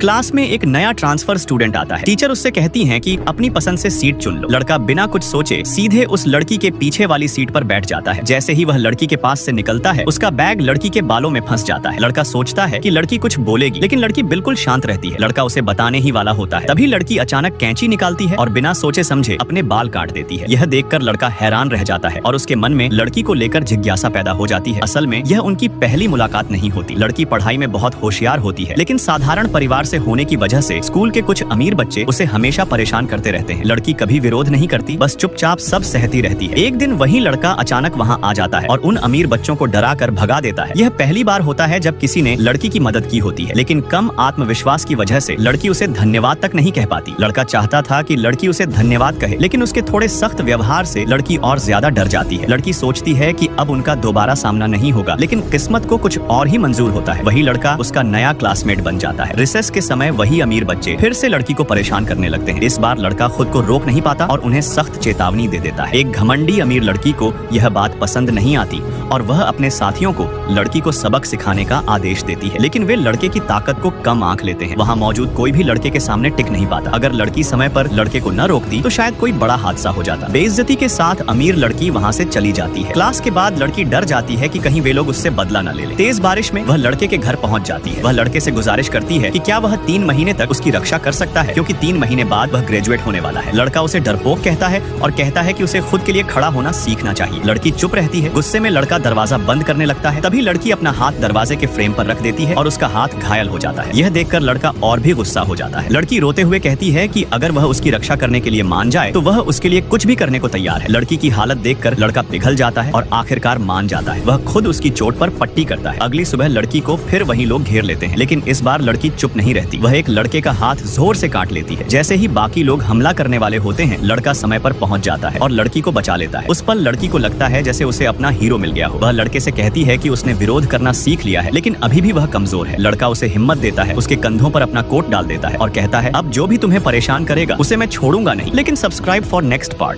Class में एक नया ट्रांसफर स्टूडेंट आता है। टीचर उससे कहती हैं कि अपनी पसंद से सीट चुन लो। लड़का बिना कुछ सोचे सीधे उस लड़की के पीछे वाली सीट पर बैठ जाता है। जैसे ही वह लड़की के पास से निकलता है, उसका बैग लड़की के बालों में फंस जाता है। लड़का सोचता है कि लड़की कुछ बोलेगी, लेकिन लड़की बिल्कुल शांत रहती है। लड़का उसे बताने ही वाला होता है, तभी लड़की अचानक कैंची निकालती है और बिना सोचे समझे अपने बाल काट देती है। यह देखकर लड़का हैरान रह जाता है और उसके मन में लड़की को लेकर जिज्ञासा पैदा हो जाती है। असल में यह उनकी पहली मुलाकात नहीं होती। लड़की पढ़ाई में बहुत होशियार होती है, लेकिन साधारण परिवार से होने की वजह से स्कूल के कुछ अमीर बच्चे उसे हमेशा परेशान करते रहते हैं। लड़की कभी विरोध नहीं करती, बस चुपचाप सब सहती रहती है। एक दिन वही लड़का अचानक वहाँ आ जाता है और उन अमीर बच्चों को डरा कर भगा देता है। यह पहली बार होता है जब किसी ने लड़की की मदद की होती है, लेकिन कम आत्मविश्वास की वजह से लड़की उसे धन्यवाद तक नहीं कह पाती। लड़का चाहता था कि लड़की उसे धन्यवाद कहे, लेकिन उसके थोड़े सख्त व्यवहार से लड़की और ज्यादा डर जाती है। लड़की सोचती है कि अब उनका दोबारा सामना नहीं होगा, लेकिन किस्मत को कुछ और ही मंजूर होता है। वही लड़का उसका नया क्लासमेट बन जाता है। रिसेस के समय वही अमीर बच्चे फिर से लड़की को परेशान करने लगते हैं। इस बार लड़का खुद को रोक नहीं पाता और उन्हें सख्त चेतावनी दे देता है। एक घमंडी अमीर लड़की को यह बात पसंद नहीं आती और वह अपने साथियों को लड़की को सबक सिखाने का आदेश देती है, लेकिन वे लड़के की ताकत को कम आंक लेते हैं। वहाँ मौजूद कोई भी लड़के के सामने टिक नहीं पाता। अगर लड़की समय पर लड़के को न रोकती तो शायद कोई बड़ा हादसा हो जाता। बेइज्जती के साथ अमीर लड़की वहाँ से चली जाती है। क्लास के बाद लड़की डर जाती है कि कहीं वे लोग उससे बदला न ले लें। तेज बारिश में वह लड़के के घर पहुँच जाती है। वह लड़के से गुजारिश करती है कि क्या वह 3 महीने तक उसकी रक्षा कर सकता है, क्योंकि 3 महीने बाद वह ग्रेजुएट होने वाला है। लड़का उसे डरपोक कहता है और कहता है कि उसे खुद के लिए खड़ा होना सीखना चाहिए। लड़की चुप रहती है। गुस्से में लड़का दरवाजा बंद करने लगता है। तभी लड़की अपना हाथ दरवाजे के फ्रेम पर रख देती है और उसका हाथ घायल हो जाता है। यह देखकर लड़का और भी गुस्सा हो जाता है। लड़की रोते हुए कहती है कि अगर वह उसकी रक्षा करने के लिए मान जाए तो वह उसके लिए कुछ भी करने को तैयार है। लड़की की हालत देखकर लड़का पिघल जाता है और आखिरकार मान जाता है। वह खुद उसकी चोट पर पट्टी करता है। अगली सुबह लड़की को फिर वही लोग घेर लेते हैं, लेकिन इस बार लड़की चुप नहीं रहती। वह एक लड़के का हाथ जोर से काट लेती है। जैसे ही बाकी लोग हमला करने वाले होते हैं, लड़का समय पर पहुंच जाता है और लड़की को बचा लेता है। उस पल लड़की को लगता है जैसे उसे अपना हीरो मिल गया हो। वह लड़के से कहती है कि उसने विरोध करना सीख लिया है, लेकिन अभी भी वह कमजोर है। लड़का उसे हिम्मत देता है, उसके कंधों पर अपना कोट डाल देता है और कहता है अब जो भी तुम्हें परेशान करेगा उसे मैं छोड़ूंगा नहीं। लेकिन सब्सक्राइब फॉर नेक्स्ट पार्ट।